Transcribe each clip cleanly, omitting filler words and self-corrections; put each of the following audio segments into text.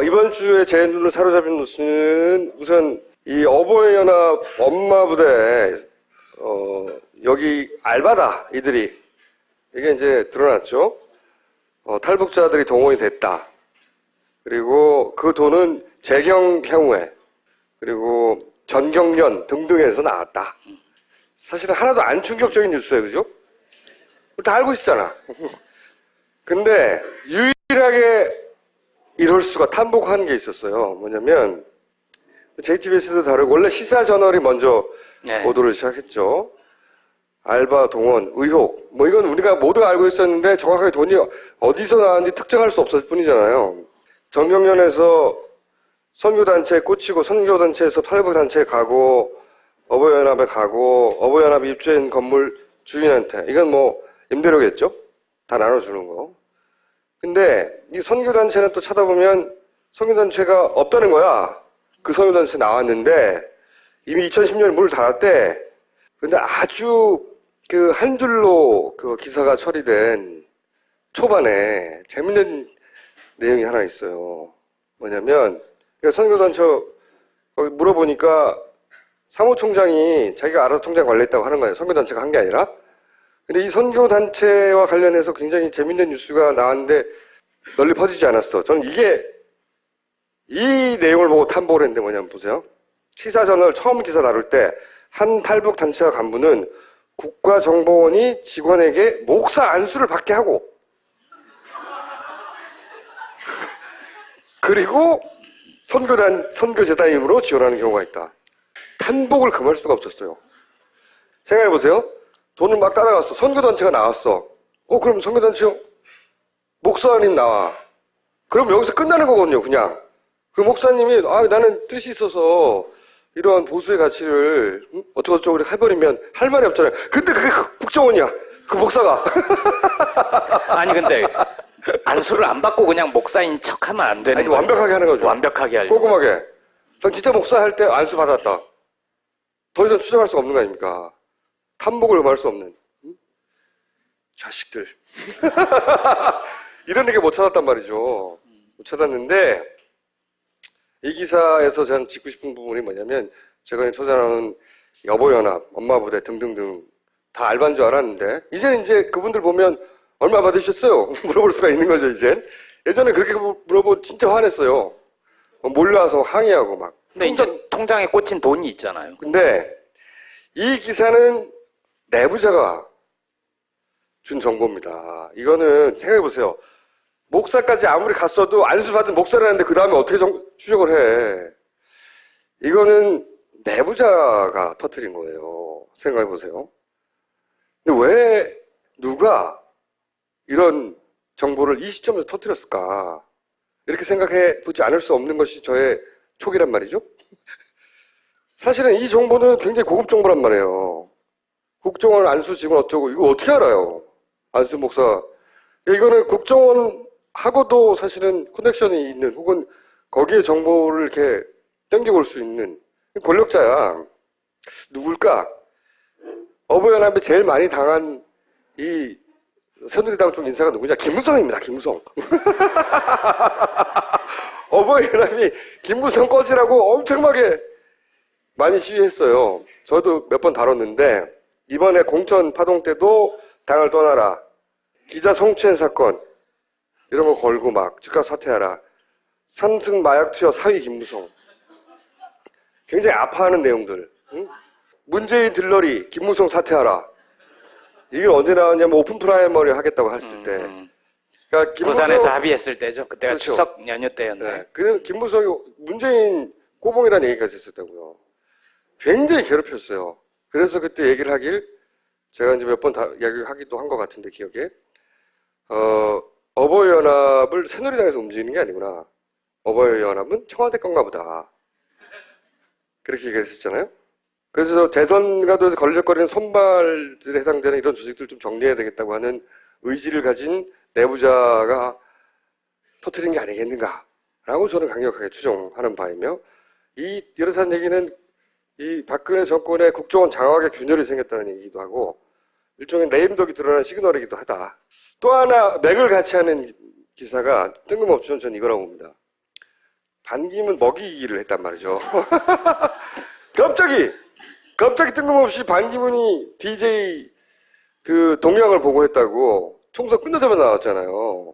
이번 주에 제 눈을 사로잡힌 뉴스는 우선 이 어버이연합 엄마부대, 여기 알바다, 이들이. 이게 이제 드러났죠. 탈북자들이 동원이 됐다. 그리고 그 돈은 재경 향후에, 그리고 전경련 등등에서 나왔다. 사실은 하나도 안 충격적인 뉴스예요, 그죠? 다 알고 있잖아. 근데 유일하게 이럴 수가 탄복한 게 있었어요. 뭐냐면 JTBC도 다르고 원래 시사 저널이 먼저 보도를 시작했죠. 알바 동원 의혹. 뭐 이건 우리가 모두가 알고 있었는데 정확하게 돈이 어디서 나왔는지 특정할 수 없었을 뿐이잖아요. 정경련에서 선교단체에 꽂히고 선교단체에서 탈북단체에 가고 어버이연합에 가고 어버이연합이 입주한 건물 주인한테 이건 뭐 임대료겠죠? 다 나눠주는 거. 근데 이 선교단체는 또 찾아보면 선교단체가 없다는 거야. 그 선교단체 나왔는데 이미 2010년에 문을 닫았대. 근데 아주 그 한 줄로 그 기사가 처리된 초반에 재밌는 내용이 하나 있어요. 뭐냐면 선교단체 거기 물어보니까 사무총장이 자기가 알아서 통장 관리했다고 하는 거예요. 선교단체가 한 게 아니라. 근데 이 선교단체와 관련해서 굉장히 재밌는 뉴스가 나왔는데 널리 퍼지지 않았어. 저는 이 내용을 보고 탐복을 했는데 뭐냐면 보세요. 시사저널 처음 기사 다룰 때 한 탈북단체와 간부는 국가정보원이 직원에게 목사 안수를 받게 하고 그리고 선교재단 임으로 지원하는 경우가 있다. 탐복을 금할 수가 없었어요. 생각해보세요. 돈을 막 따라갔어. 선교단체가 나왔어. 그럼 선교단체 목사님 나와. 그럼 여기서 끝나는 거거든요, 그냥. 그 목사님이, 나는 뜻이 있어서 이러한 보수의 가치를 어쩌고저쩌고 해버리면 할 말이 없잖아요. 근데 그게 국정원이야. 그 목사가. 아니, 근데 안수를 안 받고 그냥 목사인 척 하면 안 되는 거예요. 완벽하게 하는 거죠. 완벽하게 하려고. 꼼꼼하게. 전 진짜 목사 할 때 안수 받았다. 더 이상 추정할 수가 없는 거 아닙니까? 탐복을 금할 수 없는. 자식들. 이런 얘기 못 찾았단 말이죠. 못 찾았는데, 이 기사에서 저는 짚고 싶은 부분이 뭐냐면, 제가 초대하는 여보연합, 엄마부대 등등등 다 알바인 줄 알았는데, 이제는 이제 그분들 보면 얼마 받으셨어요? 물어볼 수가 있는 거죠, 이젠. 예전에 그렇게 물어보고 진짜 화냈어요. 몰라서 항의하고 막. 근데 이제 통장에 꽂힌 돈이 있잖아요. 근데 이 기사는 내부자가 준 정보입니다. 이거는 생각해보세요. 목사까지 아무리 갔어도 안수받은 목사라는데 그 다음에 어떻게 추적을 해. 이거는 내부자가 터뜨린 거예요. 생각해보세요. 근데 왜 누가 이런 정보를 이 시점에서 터뜨렸을까? 이렇게 생각해 보지 않을 수 없는 것이 저의 촉이란 말이죠. 사실은 이 정보는 굉장히 고급 정보란 말이에요. 국정원 안수 직원 어쩌고 이거 어떻게 알아요? 안수 목사. 이거는 국정원하고도 사실은 커넥션이 있는 혹은 거기에 정보를 이렇게 땡겨볼 수 있는 권력자야. 누굴까? 어버이연합에 제일 많이 당한 이 새누리당 쪽 인사가 누구냐? 김무성입니다. 김무성. 어버이연합이 김무성 꺼지라고 엄청나게 많이 시위했어요. 저도 몇 번 다뤘는데 이번에 공천 파동 때도 당을 떠나라. 기자 성추행 사건 이런 거 걸고 막 즉각 사퇴하라. 삼승 마약 투여 사위 김무성. 굉장히 아파하는 내용들. 응? 문재인 들러리 김무성 사퇴하라. 이게 언제 나왔냐면 오픈 프라이머리 하겠다고 했을 때. 그러니까 부산에서 합의했을 때죠. 그때가 그렇죠. 추석 연휴 때였네. 네. 그 김무성이 문재인 꼬봉이라는 얘기까지 했었다고요. 굉장히 괴롭혔어요. 그래서 그때 얘기를 하길 제가 이제 몇 번 이야기하기도 한 것 같은데 기억에 어버이연합을 새누리당에서 움직이는 게 아니구나. 어버이연합은 청와대 건가 보다. 그렇게 얘기했었잖아요. 그래서 대선과도 걸적거리는 손발들에 해당되는 이런 조직들 좀 정리해야 되겠다고 하는 의지를 가진 내부자가 터뜨린 게 아니겠는가라고 저는 강력하게 추정하는 바이며 이렇다는 얘기는 이 박근혜 정권의 국정원 장악에 균열이 생겼다는 얘기도 하고 일종의 레임덕이 드러난 시그널이기도 하다. 또 하나 맥을 같이 하는 기사가 뜬금없지만 저는 이거라고 봅니다. 반기문 먹이기를 했단 말이죠. 갑자기 뜬금없이 반기문이 DJ 그 동향을 보고했다고 총선 끝나자마자 나왔잖아요.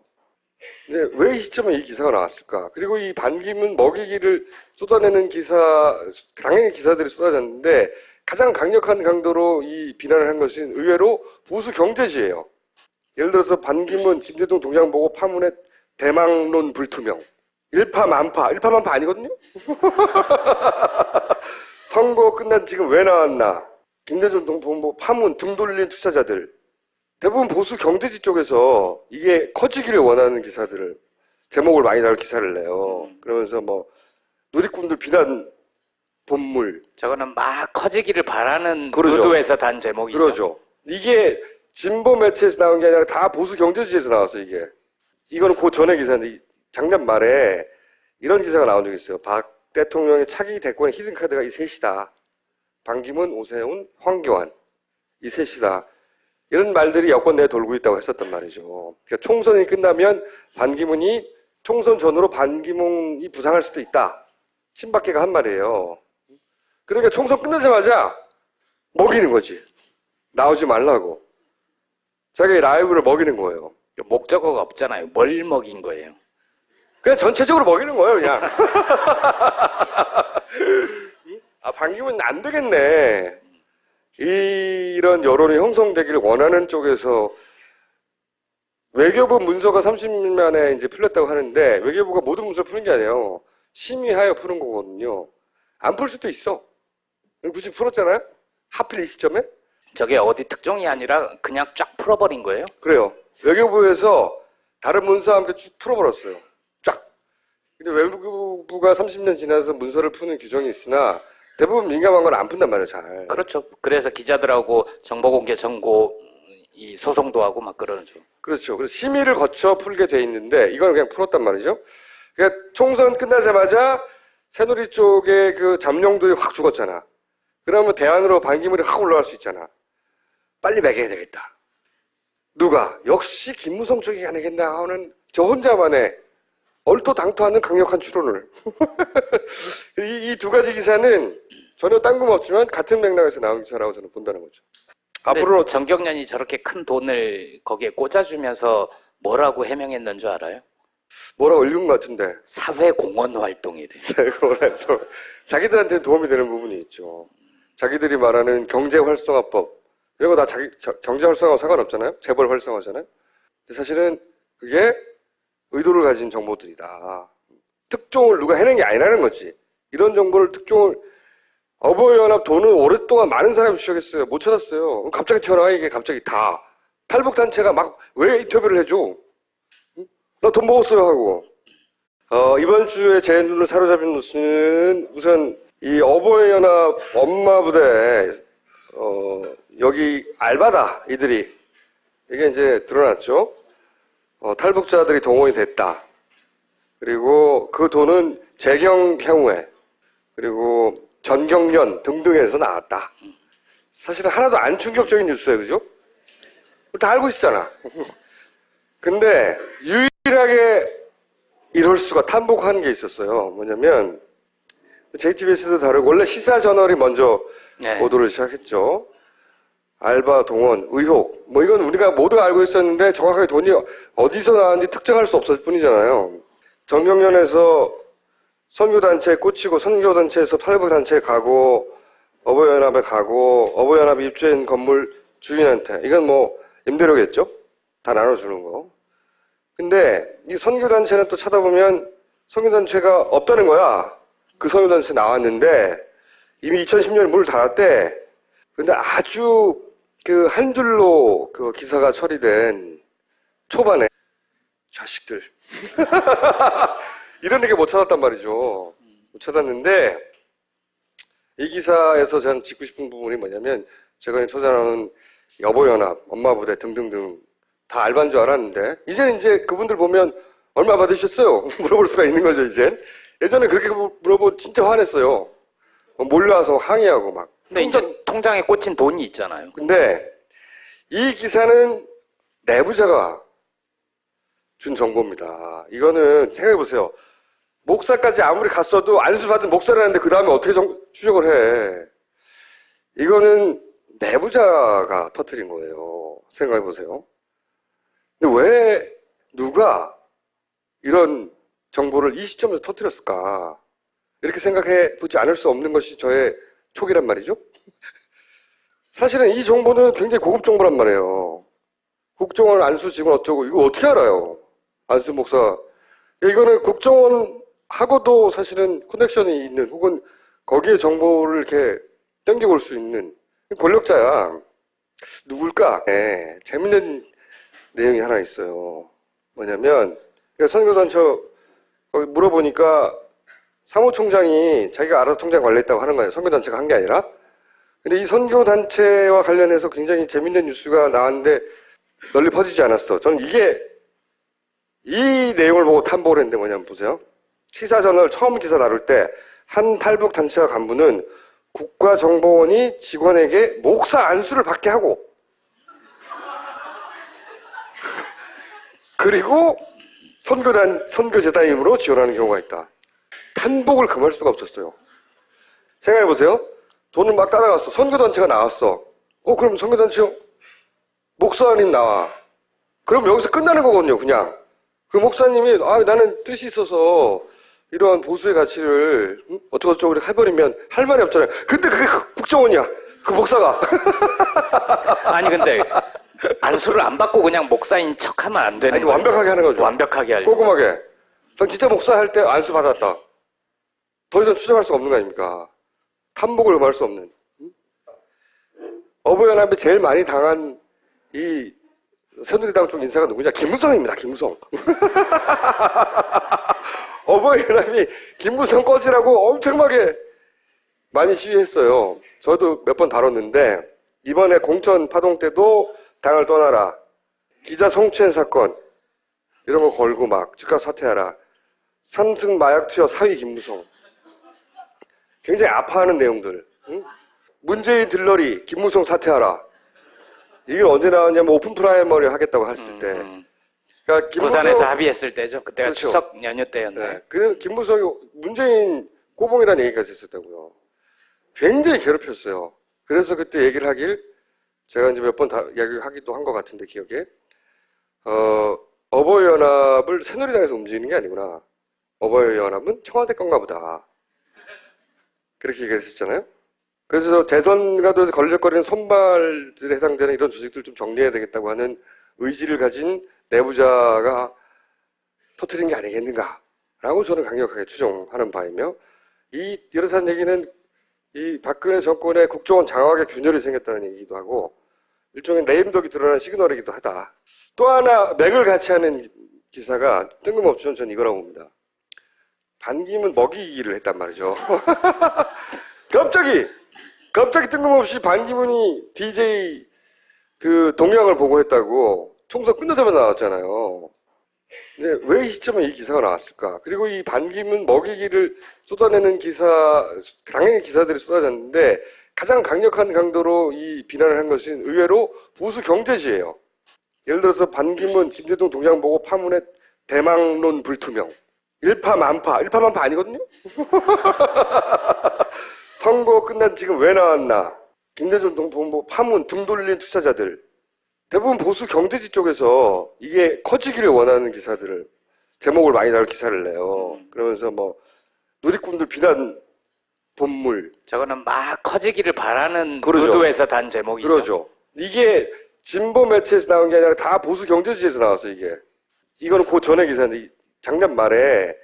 근데 왜 이 시점에 이 기사가 나왔을까? 그리고 이 반기문 먹이기를 쏟아내는 당연히 기사들이 쏟아졌는데 가장 강력한 강도로 이 비난을 한 것은 의외로 보수 경제지예요. 예를 들어서 반기문, 김대중 동향 보고 파문에 대망론 불투명. 일파만파 아니거든요? 선거 끝난 지금 왜 나왔나? 김대중 동보 파문 등 돌린 투자자들. 대부분 보수 경제지 쪽에서 이게 커지기를 원하는 기사들을, 제목을 많이 다룰 기사를 내요. 그러면서 뭐, 누리꾼들 비난 본물. 저거는 막 커지기를 바라는 그러죠. 의도에서 단 제목이죠. 그러죠. 이게 진보 매체에서 나온 게 아니라 다 보수 경제지에서 나왔어, 이게. 이거는 그 전에 기사인데, 작년 말에 이런 기사가 나온 적이 있어요. 박 대통령의 차기 대권의 히든카드가 이 셋이다. 반기문, 오세훈, 황교안. 이 셋이다. 이런 말들이 여권 내에 돌고 있다고 했었단 말이죠. 그러니까 총선이 끝나면 총선 전후로 반기문이 부상할 수도 있다. 친박계가 한 말이에요. 그러니까 총선 끝나자마자 먹이는 거지. 나오지 말라고. 자기 라이브를 먹이는 거예요. 목적어가 없잖아요. 뭘 먹인 거예요? 그냥 전체적으로 먹이는 거예요, 그냥. 아, 반기문 안 되겠네. 이런 여론이 형성되기를 원하는 쪽에서 외교부 문서가 30일 만에 이제 풀렸다고 하는데 외교부가 모든 문서를 푸는 게 아니에요. 심의하여 푸는 거거든요. 안 풀 수도 있어. 굳이 풀었잖아요? 하필 이 시점에? 저게 어디 특종이 아니라 그냥 쫙 풀어버린 거예요? 그래요. 외교부에서 다른 문서와 함께 쭉 풀어버렸어요. 쫙. 근데 외교부가 30년 지나서 문서를 푸는 규정이 있으나 대부분 민감한 건 안 푼단 말이에요, 잘. 그렇죠. 그래서 기자들하고 정보공개 청구 이 소송도 하고 막 그러죠. 그렇죠. 그래서 심의를 거쳐 풀게 돼 있는데 이걸 그냥 풀었단 말이죠. 그러니까 총선 끝나자마자 새누리 쪽에 그 잠룡들이 확 죽었잖아. 그러면 대안으로 반기문이 확 올라갈 수 있잖아. 빨리 매겨야 되겠다. 누가? 역시 김무성 쪽이 아니겠나 하는 저 혼자만의 얼토당토하는 강력한 추론을. 이 두 가지 기사는 전혀 딴금없지만 같은 맥락에서 나온 기사라고 저는 본다는 거죠. 앞으로 정경련이 저렇게 큰 돈을 거기에 꽂아주면서 뭐라고 해명했는 줄 알아요? 뭐라고 읽은 것 같은데. 사회공헌 활동이래. 자기들한테 도움이 되는 부분이 있죠. 자기들이 말하는 경제활성화법 이런 거 다 경제활성화와 상관없잖아요. 재벌 활성화잖아요. 근데 사실은 그게 의도를 가진 정보들이다. 특종을 누가 해낸 게 아니라는 거지. 이런 정보를 어버이연합 돈을 오랫동안 많은 사람이 주셨겠어요. 못 찾았어요. 갑자기 튀어나와 이게 갑자기 다. 탈북단체가 막 왜 인터뷰를 해줘? 나 돈 먹었어요 하고. 이번 주에 제 눈을 사로잡은 뉴스는 우선 이 어버이연합 엄마부대 여기 알바다 이들이 이게 이제 드러났죠. 탈북자들이 동원이 됐다. 그리고 그 돈은 재경향후회 그리고 전경련 등등에서 나왔다. 사실은 하나도 안 충격적인 뉴스예요, 그죠? 다 알고 있잖아. 근데 유일하게 이럴 수가 탄복한 게 있었어요. 뭐냐면 JTBC도 다르고 원래 시사 저널이 먼저 보도를 시작했죠. 알바 동원 의혹 뭐 이건 우리가 모두가 알고 있었는데 정확하게 돈이 어디서 나왔는지 특정할 수 없었을 뿐이잖아요. 정경련에서 선교단체에 꽂히고 선교단체에서 탈북단체에 가고 어버이연합에 가고 어버이연합이 입주한 건물 주인한테 이건 뭐 임대료겠죠? 다 나눠주는 거. 근데 이 선교단체는 또 찾아보면 선교단체가 없다는 거야. 그 선교단체 나왔는데 이미 2010년에 문을 닫았대. 근데 아주 그 한 줄로 그 기사가 처리된 초반에 자식들 이런 얘기 못 찾았단 말이죠. 못 찾았는데 이 기사에서 저는 짚고 싶은 부분이 뭐냐면 제가 초전하는 여보연합, 엄마부대 등등등 다 알바인 줄 알았는데 이제는 이제 그분들 보면 얼마 받으셨어요? 물어볼 수가 있는 거죠 이젠. 예전에 그렇게 물어보면 진짜 화냈어요. 몰려와서 항의하고 막. 근데 이제 통장에 꽂힌 돈이 있잖아요. 근데 이 기사는 내부자가 준 정보입니다. 이거는 생각해보세요. 목사까지 아무리 갔어도 안수받은 목사라는데 그 다음에 어떻게 추적을 해. 이거는 내부자가 터뜨린 거예요. 생각해보세요. 근데 왜 누가 이런 정보를 이 시점에서 터뜨렸을까? 이렇게 생각해 보지 않을 수 없는 것이 저의 촉이란 말이죠. 사실은 이 정보는 굉장히 고급 정보란 말이에요. 국정원 안수 직원 어쩌고 이거 어떻게 알아요? 안수 목사. 이거는 국정원하고도 사실은 커넥션이 있는 혹은 거기에 정보를 이렇게 땡겨볼 수 있는 권력자야. 누굴까? 네, 재밌는 내용이 하나 있어요. 뭐냐면 선교단체 거기 물어보니까 사무총장이 자기가 알아서 통장 관리했다고 하는 거예요. 선교단체가 한 게 아니라. 근데 이 선교단체와 관련해서 굉장히 재밌는 뉴스가 나왔는데 널리 퍼지지 않았어. 저는 이 내용을 보고 탐복을 했는데 뭐냐면 보세요. 시사저널 처음 기사 다룰 때 한 탈북 단체와 간부는 국가정보원이 직원에게 목사 안수를 받게 하고 그리고 선교재단임으로 지원하는 경우가 있다. 탄복을 금할 수가 없었어요. 생각해보세요. 돈을 막 따라갔어. 선교단체가 나왔어. 그럼 선교단체 목사님 나와. 그럼 여기서 끝나는 거거든요, 그냥. 그 목사님이, 나는 뜻이 있어서 이러한 보수의 가치를 어쩌고저쩌고 해버리면 할 말이 없잖아요. 근데 그게 국정원이야. 그 목사가. 아니, 근데 안수를 안 받고 그냥 목사인 척 하면 안 되는 거예요. 완벽하게 하는 거죠. 완벽하게 하려고. 꼼꼼하게. 전 진짜 목사 할 때 안수 받았다. 더 이상 추정할 수가 없는 거 아닙니까? 탐복을 금할 수 없는. 어버이연합이 제일 많이 당한 이 새누리당 쪽 인사가 누구냐? 김무성입니다. 김무성. 어버이연합이 김무성 꺼지라고 엄청나게 많이 시위했어요. 저도 몇 번 다뤘는데 이번에 공천 파동 때도 당을 떠나라. 기자 성추행 사건 이런 거 걸고 막 즉각 사퇴하라. 삼승 마약 투여 사위 김무성. 굉장히 아파하는 내용들. 응? 문재인 들러리 김무성 사퇴하라. 이게 언제 나왔냐면 오픈 프라이머리 하겠다고 했을 때. 그러니까 부산에서 합의했을 때죠. 그때가 그렇죠. 추석 연휴 때였네. 네. 그래서 김무성이 문재인 꼬봉이라는 얘기까지 했었다고요. 굉장히 괴롭혔어요. 그래서 그때 얘기를 하길 제가 이제 몇 번 이야기하기도 한 것 같은데 기억에 어버이연합을 새누리당에서 움직이는 게 아니구나. 어버이연합은 청와대 건가 보다. 그렇게 얘기를 했었잖아요. 그래서 대선과도 걸적거리는 손발들에 해당되는 이런 조직들 좀 정리해야 되겠다고 하는 의지를 가진 내부자가 터뜨린 게 아니겠는가라고 저는 강력하게 추정하는 바이며 이렇다는 얘기는 이 박근혜 정권의 국정원 장악의 균열이 생겼다는 얘기기도 하고 일종의 레임덕이 드러난 시그널이기도 하다. 또 하나 맥을 같이 하는 기사가 뜬금없지만 저는 이거라고 봅니다. 반기문 먹이기를 했단 말이죠. 갑자기 뜬금없이 반기문이 DJ 그 동향을 보고했다고 총선 끝나자마자 나왔잖아요. 근데 왜 이 시점에 이 기사가 나왔을까? 그리고 이 반기문 먹이기를 쏟아내는 당연히 기사들이 쏟아졌는데 가장 강력한 강도로 이 비난을 한 것은 의외로 보수 경제지예요. 예를 들어서 반기문, 김대중 동향 보고 파문의 대망론 불투명. 일파만파 아니거든요? 선거 끝난 지금 왜 나왔나? 김대중 동보 파문 등 돌린 투자자들. 대부분 보수 경제지 쪽에서 이게 커지기를 원하는 기사들을, 제목을 많이 다룰 기사를 내요. 그러면서 누리꾼들 비난 본물. 저거는 막 커지기를 바라는 그러죠. 의도에서 단 제목이죠. 그러죠. 이게 진보 매체에서 나온 게 아니라 다 보수 경제지에서 나왔어요, 이게. 이거는 그 전에 기사인데, 작년 말에